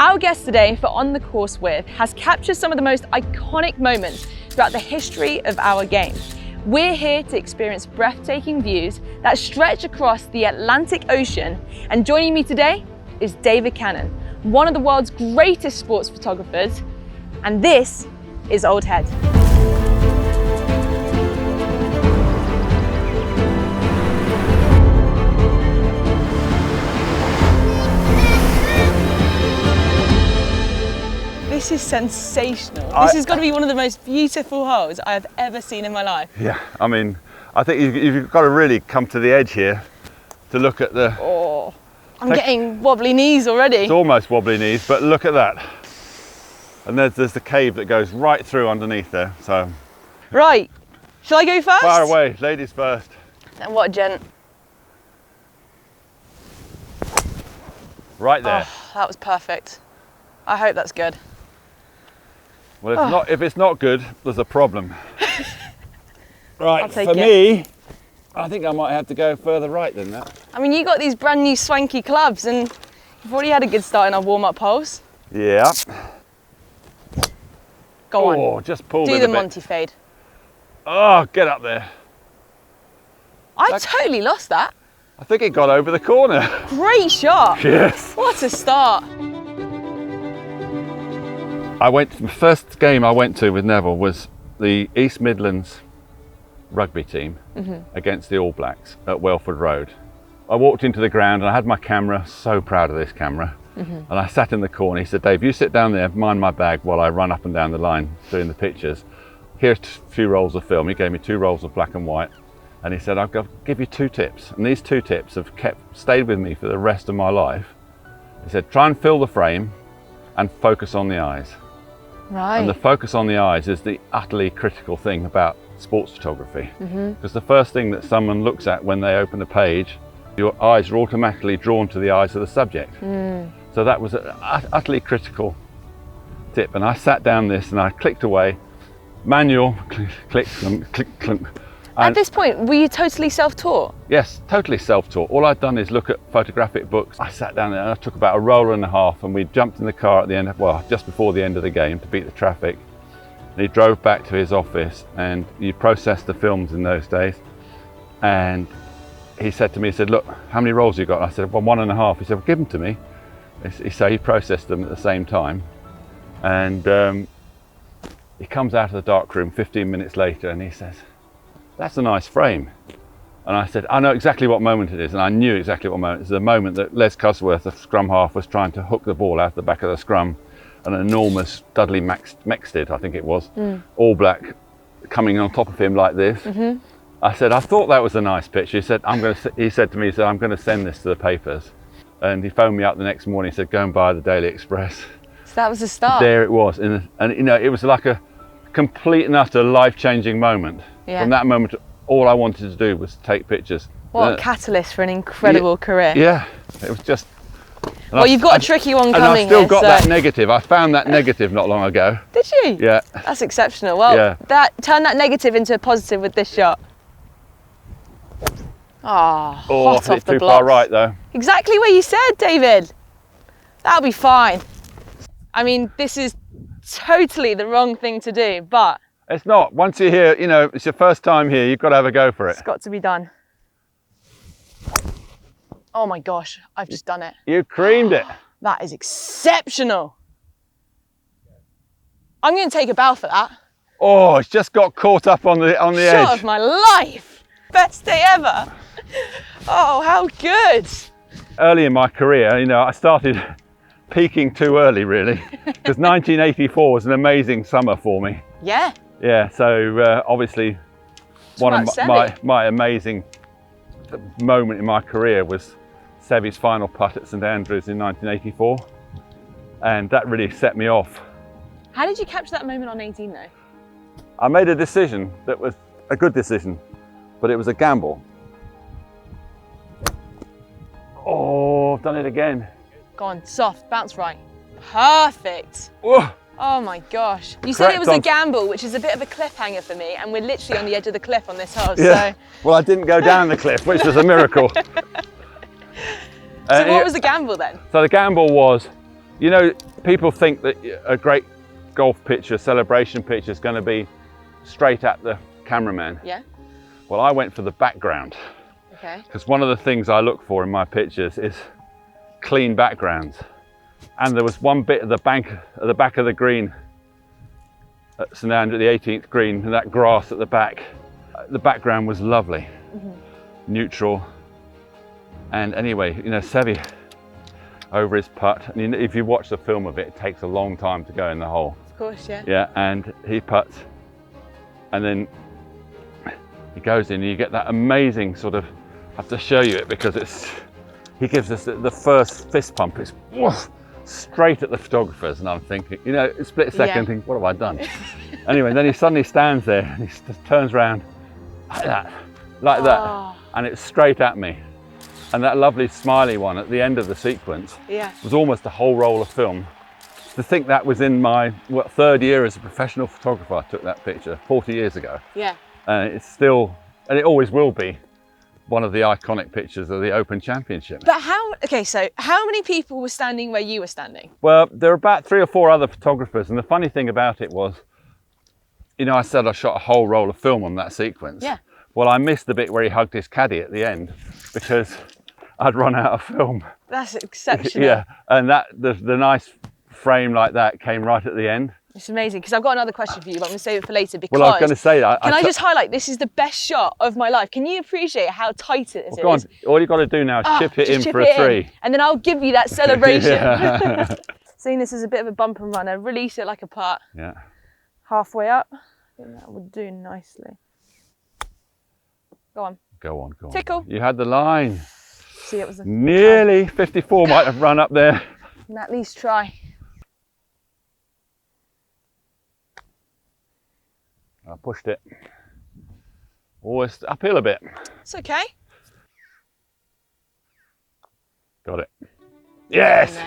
Our guest today for On the Course With has captured some of the most iconic moments throughout the history of our game. We're here to experience breathtaking views that stretch across the Atlantic Ocean, and joining me today is David Cannon, one of the world's greatest sports photographers, and this is Old Head. This is sensational. This has got to be one of the most beautiful holes I have ever seen in my life. Yeah, I mean, I think you've got to really come to the edge here to look at the... Oh, I'm getting wobbly knees already. It's almost wobbly knees, but look at that. And there's the cave that goes right through underneath there, so... Right, shall I go first? Fire away, ladies first. And what a gent. Right there. Oh, that was perfect. I hope that's good. Well, if it's not good, there's a problem. Right, for it. me, I think I might have to go further right than that. I mean, you got these brand new swanky clubs and you've already had a good start in our warm-up holes. Yeah. Go on. Oh, just pulled Do it the a bit. Monty fade. Oh, get up there. I totally lost that. I think it got over the corner. Great shot. Yes. What a start. The first game I went to with Neville was the East Midlands rugby team against the All Blacks at Welford Road. I walked into the ground and I had my camera, so proud of this camera, and I sat in the corner. He said, Dave, you sit down there, mind my bag while I run up and down the line doing the pictures. Here's a few rolls of film. He gave me 2 rolls of black and white, and he said, I'll give you 2 tips. And these 2 tips have stayed with me for the rest of my life. He said, try and fill the frame and focus on the eyes. Right. And the focus on the eyes is the utterly critical thing about sports photography. Because the first thing that someone looks at when they open a page, your eyes are automatically drawn to the eyes of the subject. So that was an utterly critical tip. And I sat down this and I clicked away, manual, click, click, click, click. At this point, were you totally self-taught? Yes, totally self-taught. All I'd done is look at photographic books. I sat down there and I took about a roller and a half, and we jumped in the car at the end, just before the end of the game to beat the traffic. And he drove back to his office, and you processed the films in those days. And he said to me, he said, look, how many rolls you got? And I said, well, 1.5. He said, well, give them to me. So he processed them at the same time. And he comes out of the dark room 15 minutes later and he says, that's a nice frame. And I said, I know exactly what moment it is. And I knew exactly what moment. It's the moment that Les Cusworth, the scrum half, was trying to hook the ball out the back of the scrum. An enormous Dudley Mexted, I think it was, all black, coming on top of him like this. I said, I thought that was a nice picture. He said to me, I'm going to send this to the papers. And he phoned me up the next morning. He said, go and buy the Daily Express. So that was the start. There it was. And you know, it was like a complete and utter life-changing moment. Yeah. From that moment, all I wanted to do was take pictures. What a catalyst for an incredible career. Yeah, it was just... Well, you've got a tricky one coming here. And I've still got that negative. I found that negative not long ago. Did you? Yeah. That's exceptional. Well, turn that negative into a positive with this shot. Oh, hot off the too blocks. far right though. Exactly where you said, David. That'll be fine. I mean, this is totally the wrong thing to do, but... It's not. Once you're here, you know, it's your first time here, you've got to have a go for it. It's got to be done. Oh my gosh, I've just done it. You creamed it. That is exceptional. I'm going to take a bow for that. Oh, it's just got caught up on the edge. Shot of my life. Best day ever. Oh, how good. Early in my career, you know, I started peaking too early, really, because 1984 was an amazing summer for me. Yeah. Yeah, so obviously one of my amazing moment in my career was Seve's final putt at St Andrews in 1984, and that really set me off. How did you capture that moment on 18 though? I made a decision that was a good decision, but it was a gamble. Oh, I've done it again. Go on, soft, bounce right. Perfect. Whoa. Oh my gosh. You said it was a gamble, which is a bit of a cliffhanger for me, and we're literally on the edge of the cliff on this hole. Yeah. So. Well, I didn't go down the cliff, which was a miracle. So what was the gamble then? So the gamble was You know, people think that a great golf picture, celebration picture is going to be straight at the cameraman. Yeah. Well, I went for the background. Okay. Because one of the things I look for in my pictures is clean backgrounds. And there was one bit at the back of the green at St Andrew, the 18th green, and that grass at the back. The background was lovely, neutral. And anyway, you know, Seve over his putt. And if you watch the film of it, it takes a long time to go in the hole. Of course, yeah. Yeah, and he putts, and then he goes in, and you get that amazing sort of, I have to show you it because he gives us the first fist pump. It's woof, straight at the photographers, and I'm thinking, you know, a split second, think, what have I done? Anyway, then he suddenly stands there and he just turns around like that, and it's straight at me. And that lovely smiley one at the end of the sequence was almost a whole roll of film. To think that was in my third year as a professional photographer, I took that picture 40 years ago. Yeah. And it's still, and it always will be, one of the iconic pictures of the Open Championship. But so how many people were standing where you were standing? Well, there were about 3 or 4 other photographers, and the funny thing about it was, you know, I said I shot a whole roll of film on that sequence. Yeah. Well, I missed the bit where he hugged his caddy at the end because I'd run out of film. That's exceptional. Yeah, and that the nice frame like that came right at the end. It's amazing, because I've got another question for you, but I'm going to save it for later because... Well, I was going to say that. Can I just highlight, this is the best shot of my life. Can you appreciate how tight it is? Well, go on. All you've got to do now is chip it in for a 3. And then I'll give you that celebration. Seeing this as a bit of a bump and runner, release it like a putt. Yeah. Halfway up. I think that would do nicely. Go on. Go on, go on. Tickle. You had the line. See, it was nearly 54 might have run up there. And at least try. I pushed it. Always uphill a bit. It's okay. Got it. Yes!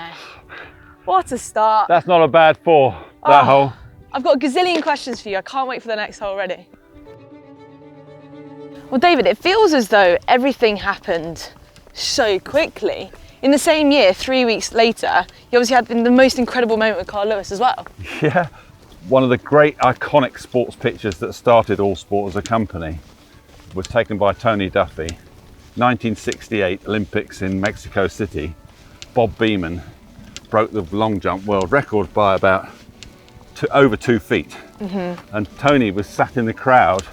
What a start. That's not a bad 4, that hole. I've got a gazillion questions for you. I can't wait for the next hole already. Well, David, it feels as though everything happened so quickly. In the same year, 3 weeks later, you obviously had the most incredible moment with Carl Lewis as well. Yeah. One of the great iconic sports pictures that started All Sport as a company was taken by Tony Duffy. 1968 Olympics in Mexico City. Bob Beamon broke the long jump world record by about over 2 feet. And Tony was sat in the crowd,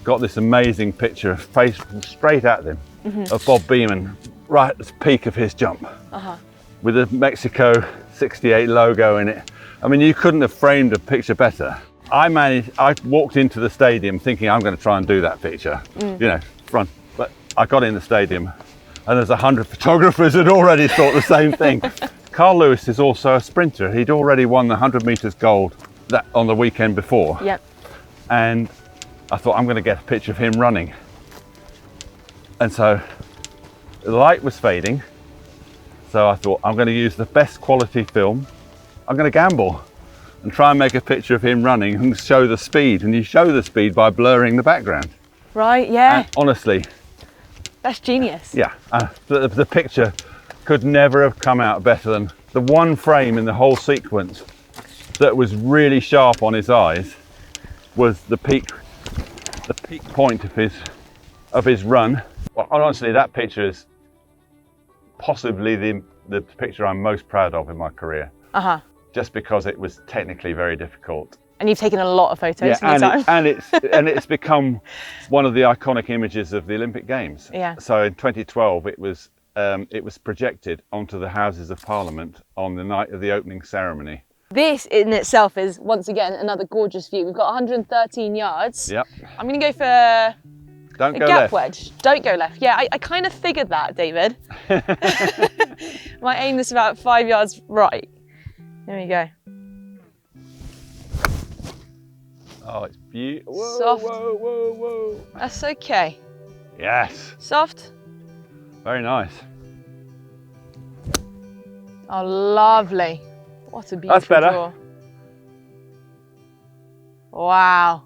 got this amazing picture faced straight at them of Bob Beamon right at the peak of his jump with the Mexico 68 logo in it. I mean, you couldn't have framed a picture better. I walked into the stadium thinking I'm going to try and do that picture, you know, front. But I got in the stadium and there's 100 photographers who'd already thought the same thing. Carl Lewis is also a sprinter. He'd already won the 100 meters gold on the weekend before. Yep. And I thought, I'm going to get a picture of him running. And so the light was fading. So I thought, I'm going to use the best quality film. I'm going to gamble and try and make a picture of him running and show the speed. And you show the speed by blurring the background. Right, yeah. And honestly. That's genius. Yeah, the picture could never have come out better than the one frame in the whole sequence that was really sharp on his eyes was the peak point of his run. Well, honestly, that picture is possibly the picture I'm most proud of in my career. Just because it was technically very difficult. And you've taken a lot of photos in your time. And it's become one of the iconic images of the Olympic Games. Yeah. So in 2012, it was projected onto the Houses of Parliament on the night of the opening ceremony. This in itself is, once again, another gorgeous view. We've got 113 yards. Yep. I'm going to go for a gap wedge. Don't go left. Yeah, I kind of figured that, David. Might aim this about 5 yards right. There we go. Oh, it's beautiful. Soft. Whoa, whoa, whoa. That's okay. Yes. Soft. Very nice. Oh, lovely. What a beautiful That's better. draw. Wow.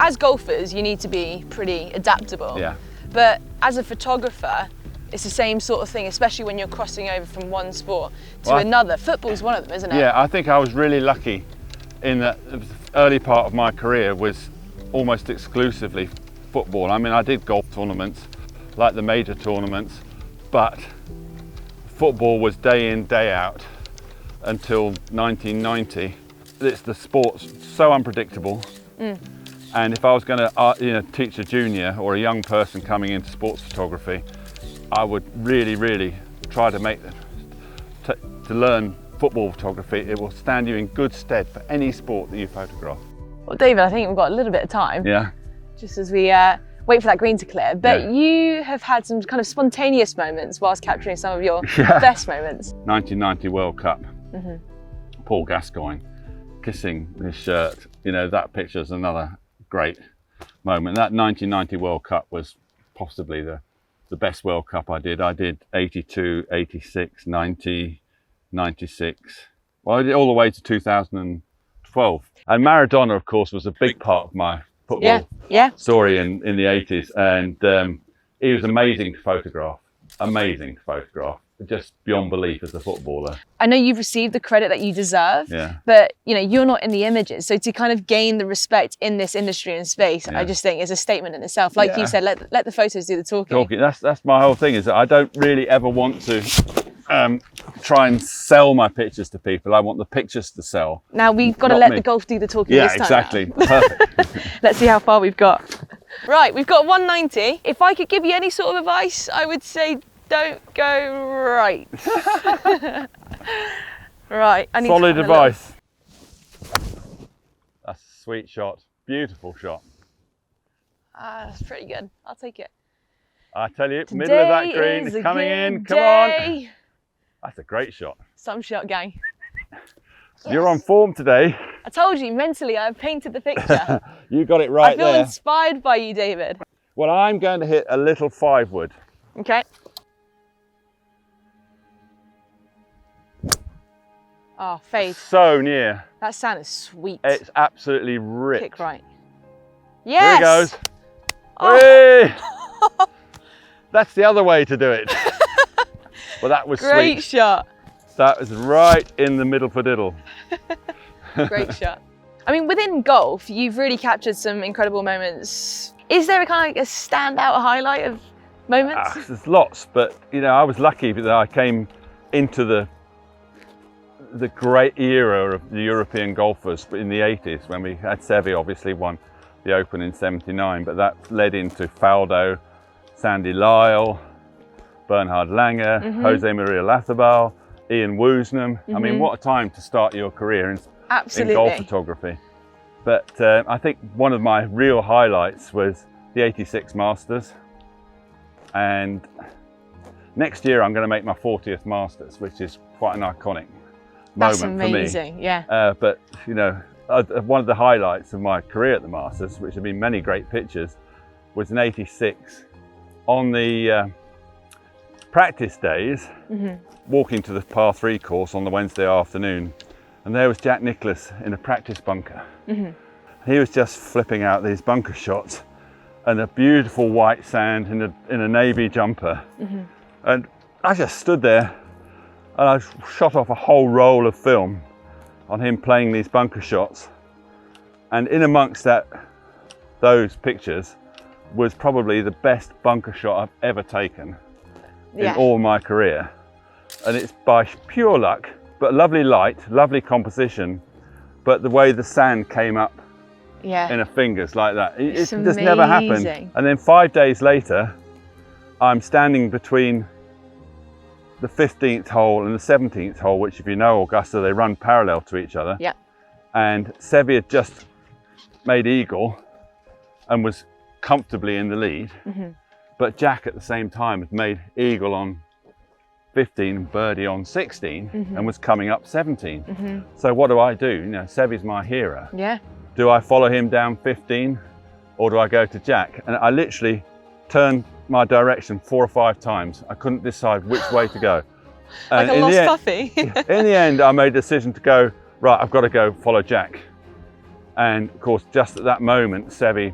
as golfers, you need to be pretty adaptable. Yeah. But as a photographer, it's the same sort of thing, especially when you're crossing over from one sport to another. Football's one of them, isn't it? Yeah, I think I was really lucky in that the early part of my career was almost exclusively football. I mean, I did golf tournaments, like the major tournaments, but football was day in, day out until 1990. It's the sport's so unpredictable. And if I was going to teach a junior or a young person coming into sports photography, I would really try to to learn football photography. It will stand you in good stead for any sport that you photograph. Well, David, I think we've got a little bit of time. Yeah. Just as we wait for that green to clear. But you have had some kind of spontaneous moments whilst capturing some of your best moments. 1990 World Cup. Paul Gascoigne kissing his shirt. You know, that picture's another great moment. That 1990 World Cup was possibly the best World Cup I did. I did 82, 86, 90, 96. Well, I did all the way to 2012. And Maradona, of course, was a big part of my football story in the 80s. And he was amazing to photograph. Amazing to photograph. Just beyond belief as a footballer. I know you've received the credit that you deserve, but you're not in the images. So to kind of gain the respect in this industry and space, I just think is a statement in itself. Like you said, let the photos do the talking. That's my whole thing, is that I don't really ever want to try and sell my pictures to people. I want the pictures to sell. Now we've got to let the golf do the talking this time. Yeah, exactly. Perfect. Let's see how far we've got. Right, we've got 190. If I could give you any sort of advice, I would say don't go right. Right, I need solid advice. That's a sweet shot. Beautiful shot. That's pretty good. I'll take it. I tell you, middle of that green, it's coming in. Come on. That's a great shot. Some shot, gang. You're on form today. I told you, mentally, I've painted the picture. You got it right there. I feel inspired by you, David. Well, I'm going to hit a little 5-wood. Okay. Oh, fade. So near. That sand is sweet. It's absolutely rich. Kick right. Yes! Here it goes. Oh. Hey! That's the other way to do it. Well, that was great sweet. Shot. That was right in the middle for diddle. Great shot. I mean, within golf, you've really captured some incredible moments. Is there a kind of like a standout highlight of moments? There's lots, but I was lucky that I came into the great era of the European golfers in the 80s, when we had Seve obviously won the Open in 79, but that led into Faldo, Sandy Lyle, Bernhard Langer, Jose Maria Lazabal, Ian Woosnam. I mean, what a time to start your career in golf photography. But I think one of my real highlights was the 86 Masters. And next year I'm going to make my 40th Masters, which is quite an iconic moment for me. That's amazing, yeah. But one of the highlights of my career at the Masters, which have been many great pictures, was in 86 on the practice days, walking to the par 3 course on the Wednesday afternoon, and there was Jack Nicklaus in a practice bunker. He was just flipping out these bunker shots, and a beautiful white sand in a navy jumper, and I just stood there and I shot off a whole roll of film on him playing these bunker shots, and in amongst those pictures was probably the best bunker shot I've ever taken in all my career. And it's by pure luck, but lovely light, lovely composition, but the way the sand came up in her fingers like that, it just never happened. And then 5 days later, I'm standing between the 15th hole and the 17th hole, which, if you know Augusta, they run parallel to each other. Yeah. And Seve had just made eagle and was comfortably in the lead. But Jack at the same time had made eagle on 15 and birdie on 16 and was coming up 17. So what do? Seve's my hero. Yeah. Do I follow him down 15 or do I go to Jack? And I literally turned my direction 4 or 5 times. I couldn't decide which way to go. Like a lost puppy. In the end, I made a decision to go, right, I've got to go follow Jack. And of course, just at that moment, Seve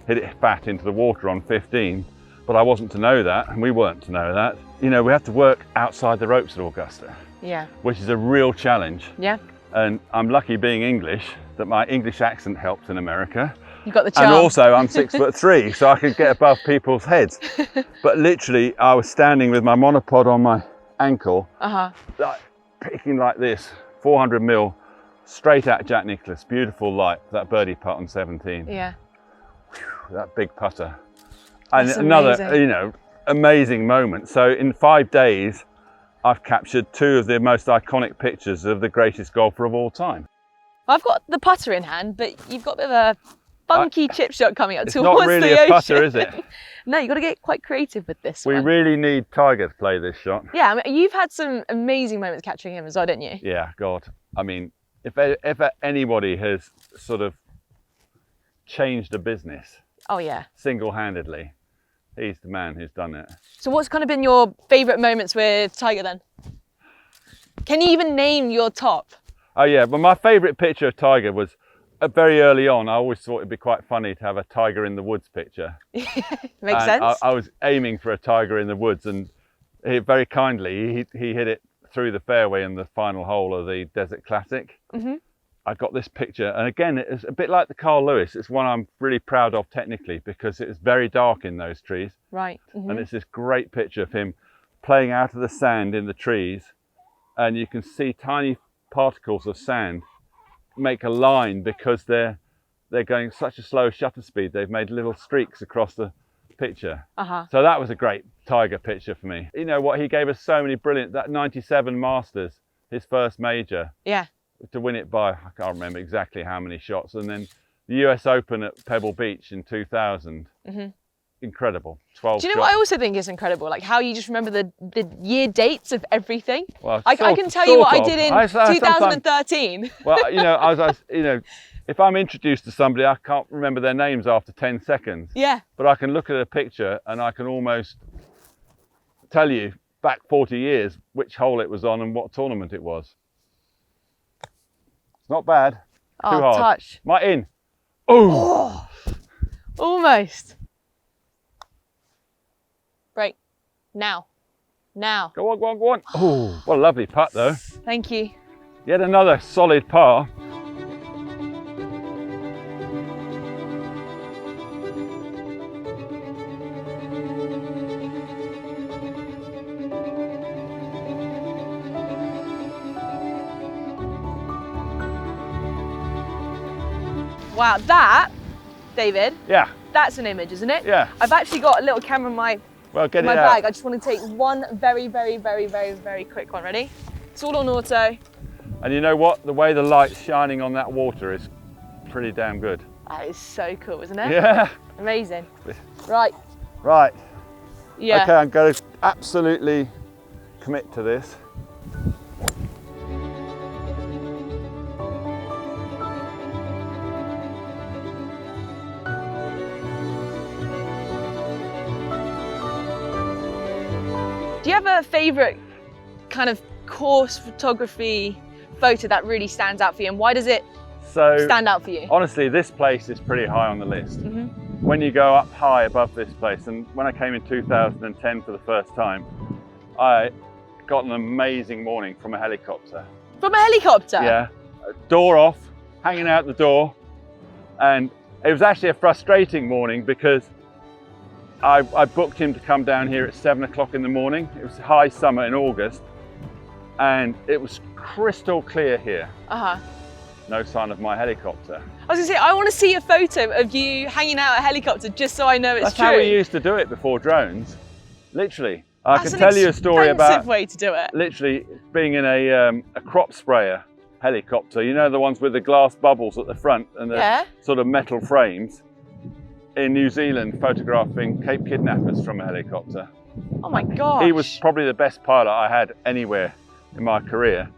hit it fat into the water on 15, but I wasn't to know that, and we weren't to know that. You know, we have to work outside the ropes at Augusta, Yeah. which is a real challenge. Yeah. And I'm lucky being English, that my English accent helps in America. You got the charm. And also I'm 6'3", so I could get above people's heads. But literally, I was standing with my monopod on my ankle, like picking like this, 400 mil, straight at Jack Nicklaus. Beautiful light, that birdie putt on 17. Yeah. Whew, that big putter. And That's another, amazing. you know, amazing moment. So in 5 days, I've captured 2 of the most iconic pictures of the greatest golfer of all time. I've got the putter in hand, but you've got a bit of a funky chip shot coming up It's towards not really the a ocean. putter, is it? No, you've got to get quite creative with this We one. really need Tiger to play this shot. Yeah, I mean, you've had some amazing moments capturing him as well, didn't you? Yeah, God. I mean, if anybody has sort of changed a business Oh, yeah. single-handedly, he's the man who's done it. So what's kind of been your favourite moments with Tiger then? Can you even name your top? Oh yeah, well my favourite picture of Tiger was very early on. I always thought it'd be quite funny to have a Tiger in the woods picture. Makes sense. I was aiming for a Tiger in the woods, and he very kindly, he hit it through the fairway in the final hole of the Desert Classic. I got this picture, and again, it's a bit like the Carl Lewis. It's one I'm really proud of technically, because it was very dark in those trees. Right. And it's this great picture of him playing out of the sand in the trees, and you can see tiny particles of sand make a line because they're going such a slow shutter speed. They've made little streaks across the picture. So that was a great Tiger picture for me. You know what, he gave us so many brilliant, that 97 Masters, his first major, Yeah. to win it by, I can't remember exactly how many shots, and then the US Open at Pebble Beach in 2000. Incredible. 12 Do you know shots. what I also think is incredible? Like how you just remember the year dates of everything. Well, I can tell you what I did in sometimes- 2013. Well, you know, you know, if I'm introduced to somebody, I can't remember their names after 10 seconds. Yeah. But I can look at a picture and I can almost tell you back 40 years which hole it was on and what tournament it was. It's not bad. Oh, Too hard. touch. Might in. Oh. Almost. Break. Now. Now. Go on, go on, go on. Oh, what a lovely putt though. Thank you. Yet another solid par. Wow, that, David, Yeah, that's an image, isn't it? yeah. I've actually got a little camera in my Well, get my it out. bag. I just want to take one very quick one. Ready? It's all on auto. And you know what? The way the light's shining on that water is pretty damn good. That is so cool, isn't it? Yeah. Amazing. Right. Right. Yeah. Okay, I'm going to absolutely commit to this. Do you have a favourite kind of course photography photo that really stands out for you, and why does it So, stand out for you? honestly, this place is pretty high on the list. When you go up high above this place, and when I came in 2010 for the first time, I got an amazing morning from a helicopter. From a helicopter? Yeah, door off, hanging out the door, and it was actually a frustrating morning because I booked him to come down here at 7 o'clock in the morning. It was high summer in August, and it was crystal clear here. No sign of my helicopter. I was gonna say, I want to see a photo of you hanging out a helicopter just so I know it's That's true. how we used to do it before drones. Literally. I That's can an tell you a story expensive about way to do it. literally being in a crop sprayer helicopter. You know, the ones with the glass bubbles at the front and the Yeah. sort of metal frames. In New Zealand, photographing Cape kidnappers from a helicopter. Oh my gosh. He was probably the best pilot I had anywhere in my career.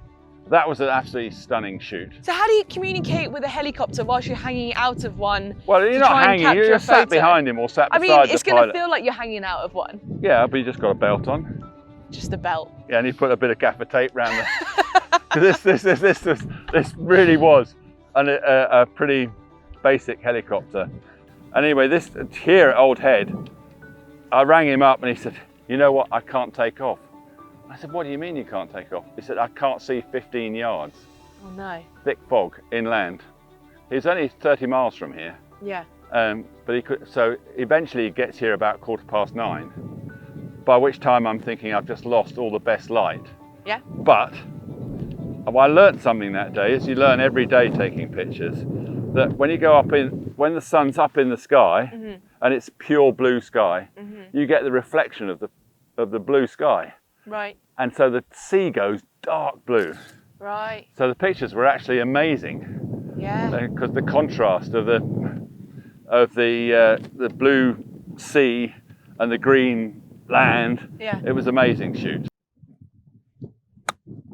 That was an absolutely stunning shoot. So how do you communicate with a helicopter whilst you're hanging out of one? Well, to you're not try and hanging, capture you're a sat photo? behind him or sat I beside mean, it's the going to pilot. feel like you're hanging out of one. Yeah, but you just got a belt on. Just a belt. Yeah, and he put a bit of gaffer tape around the... Because this really was a pretty basic helicopter. Anyway, this here at Old Head, I rang him up and he said, you know what, I can't take off. I said, what do you mean you can't take off? He said, I can't see 15 yards. Oh no. Thick fog inland. He's only 30 miles from here. Yeah. But he could, so eventually he gets here about 9:15, by which time I'm thinking I've just lost all the best light. Yeah. But I learned something that day, as you learn every day taking pictures, that when you go up when the sun's up in the sky and it's pure blue sky, you get the reflection of the blue sky. Right. And so the sea goes dark blue. Right. So the pictures were actually amazing. Yeah. Because the contrast of the blue sea and the green land, Yeah. it was amazing shoot.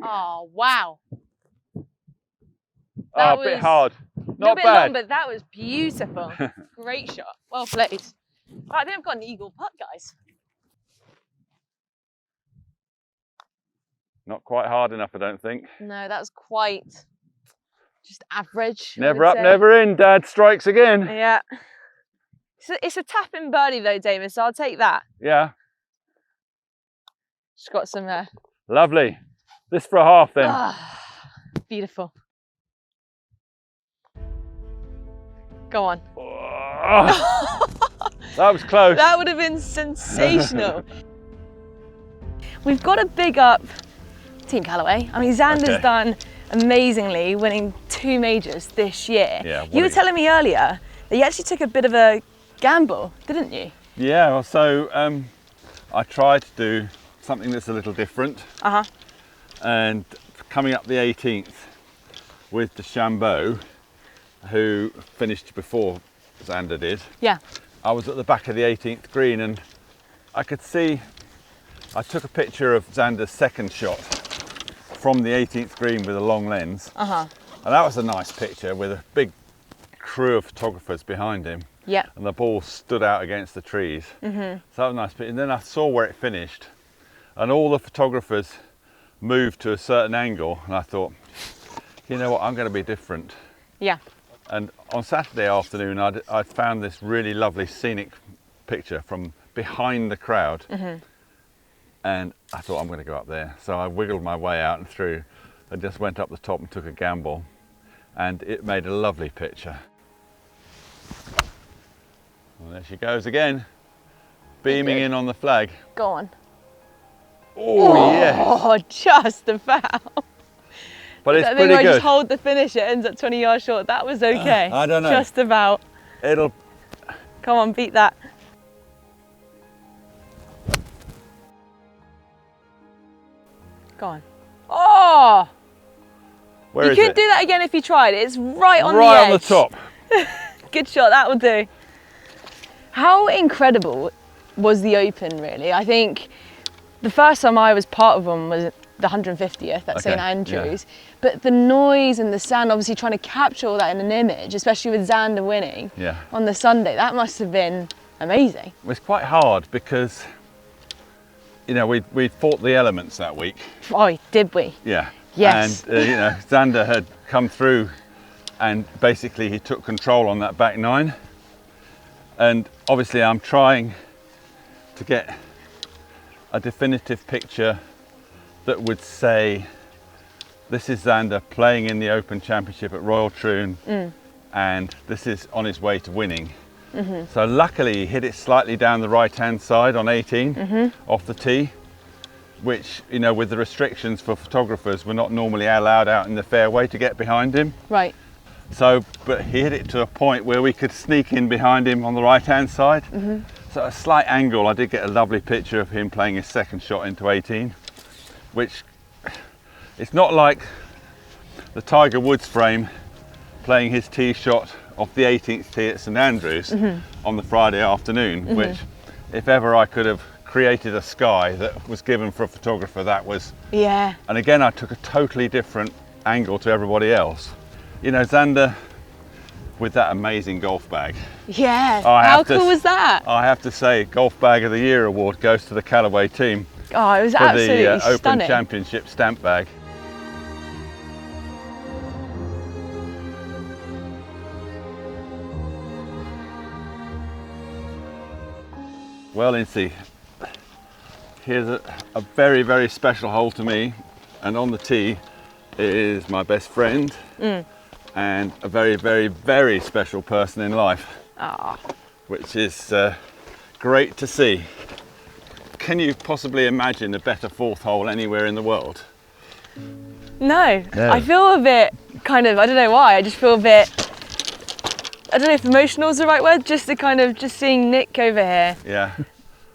Oh wow. A bit hard. Not bit bad. long, but that was beautiful. Great shot. Well played. I think I've got an eagle putt, guys. Not quite hard enough, I don't think. No, that was quite just average. Never up, never in. Dad strikes again. Yeah. It's a tapping birdie though, David, so I'll take that. Yeah. Just got some Lovely. This for a half then. Beautiful. Go on. Oh, that was close. That would have been sensational. We've got to big up Team Callaway. I mean, Xander's done amazingly, winning 2 majors this year. Yeah, you were telling me earlier that you actually took a bit of a gamble, didn't you? Yeah, well, so I tried to do something that's a little different. And coming up the 18th with the Chambeau, who finished before Xander did. Yeah. I was at the back of the 18th green and I could see, I took a picture of Xander's second shot from the 18th green with a long lens. And that was a nice picture with a big crew of photographers behind him. Yeah. And the ball stood out against the trees. So that was a nice picture. And then I saw where it finished and all the photographers moved to a certain angle and I thought, you know what, I'm going to be different. Yeah. And on Saturday afternoon, I'd found this really lovely scenic picture from behind the crowd. And I thought, I'm going to go up there. So I wiggled my way out and through and just went up the top and took a gamble. And it made a lovely picture. Well, there she goes again, beaming in on the flag. Go on. Oh, yes. Oh, just about. But it's I pretty think I good. just hold the finish, it ends up 20 yards short. That was okay. I don't know. Just about. It'll... Come on, beat that. Go on. Oh! Where is you could it? do that again if you tried. It's right on the edge. Right on the top. Good shot, that will do. How incredible was the Open, really? I think the first time I was part of one was the 150th at St Andrews, but the noise and the sound, obviously trying to capture all that in an image, especially with Xander winning on the Sunday, that must have been amazing. It was quite hard because, you know, we'd fought the elements that week. Oh, did we? Yeah. Yes. And, you know, Xander had come through and basically he took control on that back nine. And obviously I'm trying to get a definitive picture that would say, this is Xander playing in the Open Championship at Royal Troon and this is on his way to winning. So luckily he hit it slightly down the right hand side on 18 off the tee, which, you know, with the restrictions for photographers, we're not normally allowed out in the fairway to get behind him. Right. So, but he hit it to a point where we could sneak in behind him on the right hand side. So at a slight angle, I did get a lovely picture of him playing his second shot into 18, which it's not like the Tiger Woods frame playing his tee shot off the 18th tee at St Andrews on the Friday afternoon, which if ever I could have created a sky that was given for a photographer, that was. Yeah. And again, I took a totally different angle to everybody else. You know, Xander with that amazing golf bag. Yeah, how cool was that? I have to say, Golf Bag of the Year award goes to the Callaway team. Oh, it was for absolutely the Open stunning. Championship stamp bag. Well, Inci, here's a very, very special hole to me, and on the tee is my best friend and a very, very, very special person in life, which is great to see. Can you possibly imagine a better fourth hole anywhere in the world? No. I feel a bit kind of, I don't know why, I just feel a bit, I don't know if emotional is the right word, just seeing Nick over here. Yeah,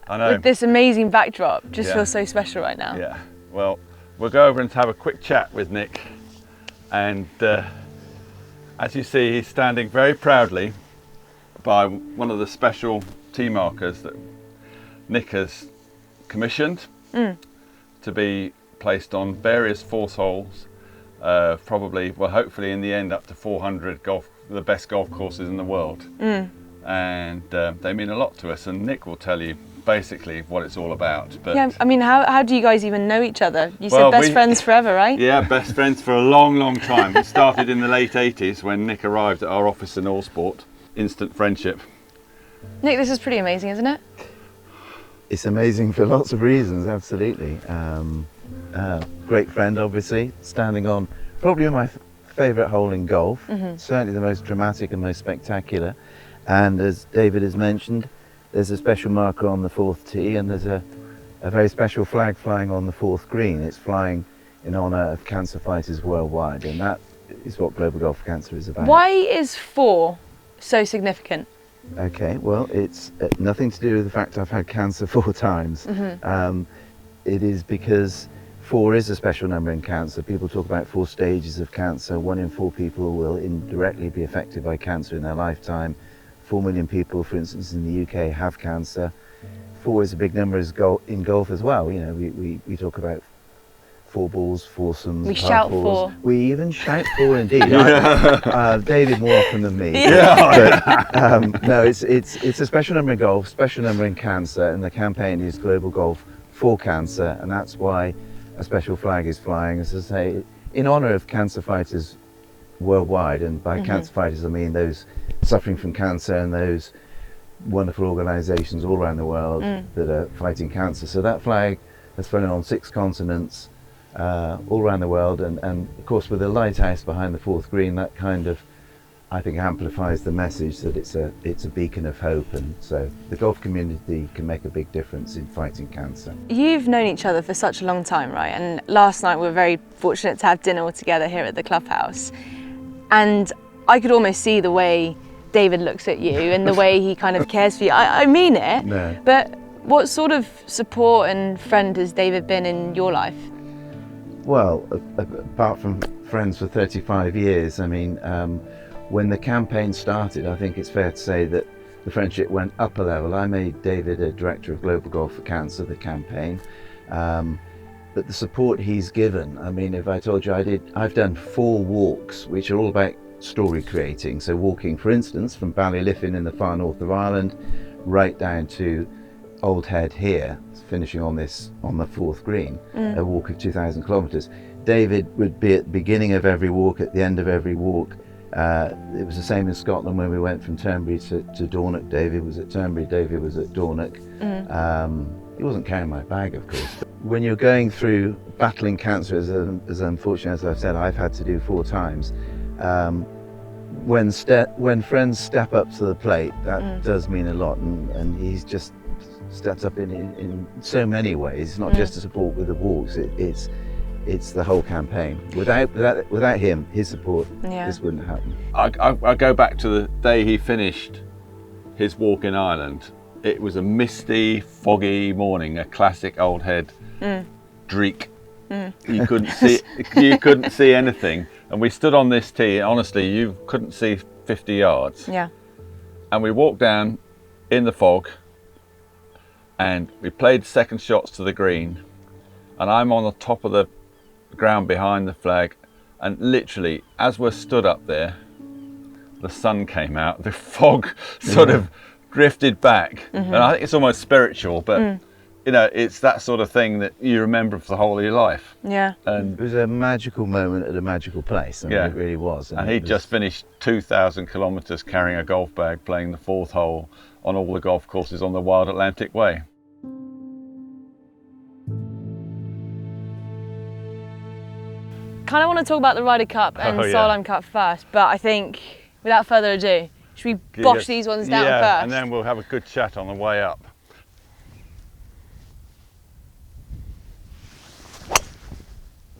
I know. With this amazing backdrop, just feels so special right now. Yeah, well, we'll go over and have a quick chat with Nick, and as you see, he's standing very proudly by one of the special tee markers that Nick has commissioned to be placed on various fourth holes, probably, well, hopefully in the end up to 400 the best golf courses in the world. And they mean a lot to us, and Nick will tell you basically what it's all about. But yeah, I mean, how do you guys even know each other? You said best friends forever, right? Yeah, best friends for a long, long time. It started in the late 80s when Nick arrived at our office in Allsport. Instant friendship. Nick, this is pretty amazing, isn't it? It's amazing for lots of reasons, absolutely. Great friend, obviously, standing on probably my favourite hole in golf, certainly the most dramatic and most spectacular. And as David has mentioned, there's a special marker on the fourth tee, and there's a very special flag flying on the fourth green. It's flying in honour of cancer fighters worldwide, and that is what Global Golf for Cancer is about. Why is 4 so significant? Okay, well, it's nothing to do with the fact I've had cancer 4 times. It is because 4 is a special number in cancer. People talk about 4 stages of cancer. 1 in 4 people will indirectly be affected by cancer in their lifetime. 4 million people, for instance, in the UK have cancer. 4 is a big number in golf as well. You know, we talk about 4 balls, foursomes, we shout 4. We even shout 4 indeed. David more often than me. But, no, it's a special number in golf, special number in cancer, and the campaign is Global Golf for Cancer, and that's why a special flag is flying, as I say, in honour of cancer fighters worldwide. And by cancer fighters I mean those suffering from cancer and those wonderful organisations all around the world that are fighting cancer. So that flag has flown on 6 continents, all around the world, and of course with the lighthouse behind the fourth green, that kind of, I think, amplifies the message that it's a beacon of hope, and so the golf community can make a big difference in fighting cancer. You've known each other for such a long time, right? And last night we were very fortunate to have dinner all together here at the clubhouse, and I could almost see the way David looks at you and the way he kind of cares for you. I mean it, but what sort of support and friend has David been in your life? Well, apart from friends for 35 years, I mean, when the campaign started, I think it's fair to say that the friendship went up a level. I made David a director of Global Golf for Cancer, the campaign, but the support he's given, I mean, if I told you I've done 4 walks, which are all about story creating. So walking, for instance, from Ballyliffin in the far north of Ireland, right down to Old Head here, finishing on the fourth green, a walk of 2,000 kilometres. David would be at the beginning of every walk, at the end of every walk. It was the same in Scotland when we went from Turnberry to Dornoch. David was at Turnberry, David was at Dornoch. He wasn't carrying my bag, of course. But when you're going through battling cancer, as unfortunate as I've said, I've had to do 4 times, when friends step up to the plate, that does mean a lot, and he's just steps up in so many ways. It's not just to support with the walks, it's the whole campaign. Without him, his support, this wouldn't happen. I go back to the day he finished his walk in Ireland. It was a misty, foggy morning, a classic Old Head dreek. You couldn't see anything, and we stood on this tee. Honestly, you couldn't see 50 yards. Yeah. And we walked down in the fog, and we played second shots to the green, and I'm on the top of the ground behind the flag, and literally as we're stood up there, the sun came out, the fog sort of drifted back, and I think it's almost spiritual, but you know, it's that sort of thing that you remember for the whole of your life. Yeah. And It was a magical moment at a magical place. I mean, Yeah. it really was. And he just finished 2,000 kilometres carrying a golf bag, playing the 4th hole on all the golf courses on the Wild Atlantic Way. Kind of want to talk about the Ryder Cup and Oh, yeah. Solheim Cup first, but I think without further ado, should we bosh these ones down yeah, first? and then we'll have a good chat on the way up.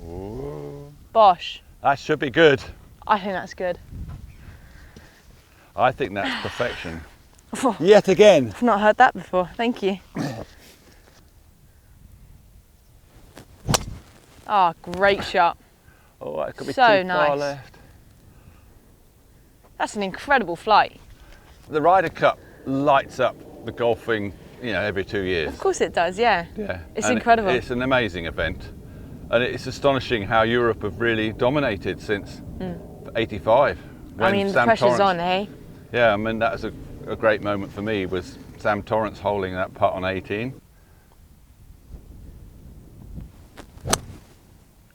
Ooh, Bosh. that should be good. I think that's good. I think that's perfection. Yet again. I've not heard that before. Thank you. Oh, great shot. Oh, that could be So too far nice. left. That's an incredible flight. The Ryder Cup lights up the golfing, you know, every 2 years. Of course it does, yeah. Yeah, It's and incredible. It's an amazing event, and it's astonishing how Europe have really dominated since '85. Hmm. I mean, the pressure's on, eh? Yeah, I mean that was a great moment for me. Was Sam Torrance holding that putt on 18?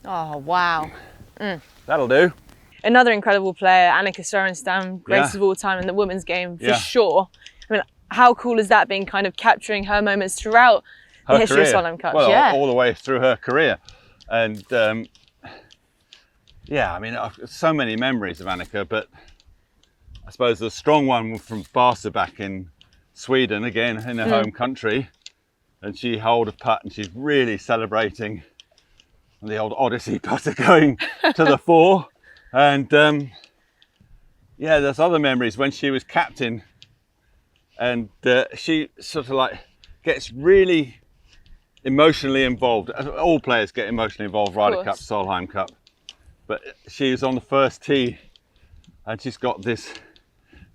Oh, wow. That'll do. Another incredible player, Annika Sorenstam, greatest Yeah. of all time in the women's game, for Yeah. sure. I mean, how cool is that, being kind of capturing her moments throughout the Her history career. of Solheim Cups? Well, Yeah. all the way through her career, and yeah, I mean, I've got so many memories of Annika, but I suppose the strong one from Barca back in Sweden, again in her home country, and she held a putt and she's really celebrating the old Odyssey putter going to the 4. And yeah, there's other memories when she was captain, and she sort of like gets really emotionally involved. All players get emotionally involved, Ryder Cup, Solheim Cup, but she was on the first tee and she's got this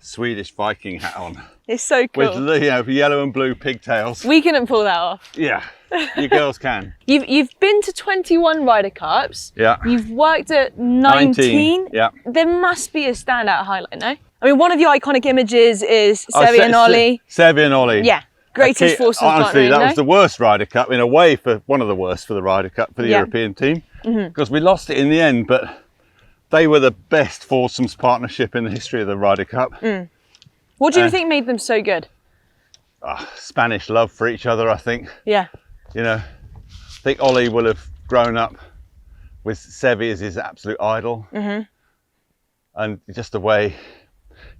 Swedish Viking hat on It's so cool. with, you know, yellow and blue pigtails. We couldn't pull that off. Yeah, you girls can. You've been to 21 Ryder Cups. Yeah. You've worked at 19. Yeah. There must be a standout highlight, no? I mean, one of your iconic images is Oh, Seve and Ollie. Seve and Ollie. Yeah. Greatest forces Honestly, partnering, that no? was the worst Ryder Cup in a way, for one of the worst for the Ryder Cup for the Yeah. European team, because we lost it in the end, but they were the best foursomes partnership in the history of the Ryder Cup. What do you think made them so good? Spanish love for each other, I think. Yeah. You know, I think Ollie will have grown up with Seve as his absolute idol, and just the way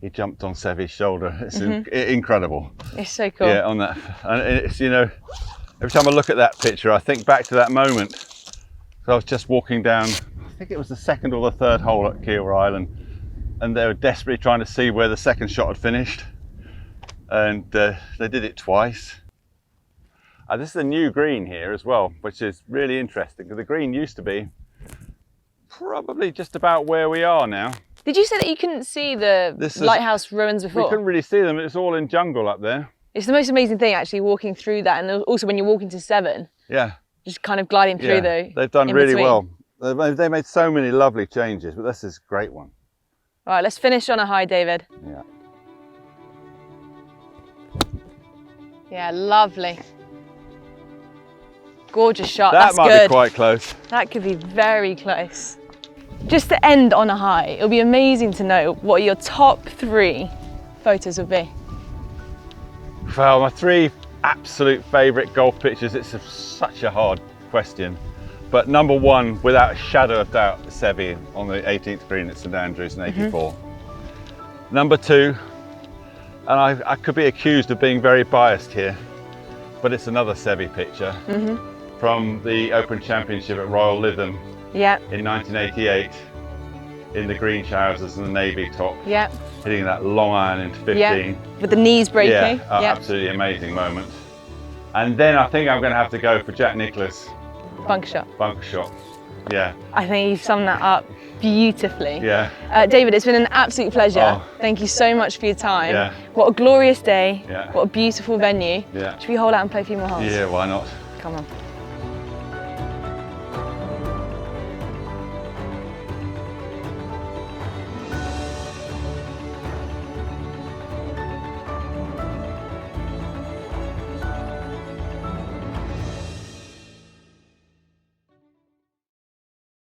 he jumped on Seve's shoulder, it's incredible. It's so cool. Yeah, on that, and it's, you know, every time I look at that picture, I think back to that moment. So I was just walking down, I think it was the 2nd or the 3rd hole at Kiowa Island, and they were desperately trying to see where the second shot had finished, and they did it twice. This is a new green here as well, which is really interesting, because the green used to be probably just about where we are now. Did you say that you couldn't see the lighthouse ruins We before? couldn't really see them, it's all in jungle up there. It's the most amazing thing, actually, walking through that, and also when you're walking to 7, Yeah. just kind of gliding through They've done in really between. well. They made so many lovely changes, but this is a great one. All right, let's finish on a high, David. Yeah. Yeah, lovely. Gorgeous shot. That That's might good. be quite close. That could be very close. Just to end on a high, it'll be amazing to know what your top 3 photos would be. Well, my 3 absolute favourite golf pictures, it's such a hard question. But number 1, without a shadow of doubt, Seve on the 18th green at St Andrews in '84. Number 2, and I could be accused of being very biased here, but it's another Seve picture from the Open Championship at Royal Lytham Yeah, in 1988, in the green trousers and the navy top, yeah, hitting that long iron into 15. yeah. With the knees breaking. Yeah, absolutely amazing moment. And then I think I'm going to have to go for Jack Nicklaus Bunker shot. bunker shot. Yeah, I think you've summed that up beautifully. yeah. David, it's been an absolute pleasure. Oh. Thank you so much for your time. Yeah. What a glorious day. Yeah. What a beautiful venue. Yeah. Should we hold out and play a few more holes? Yeah, why not? Come on.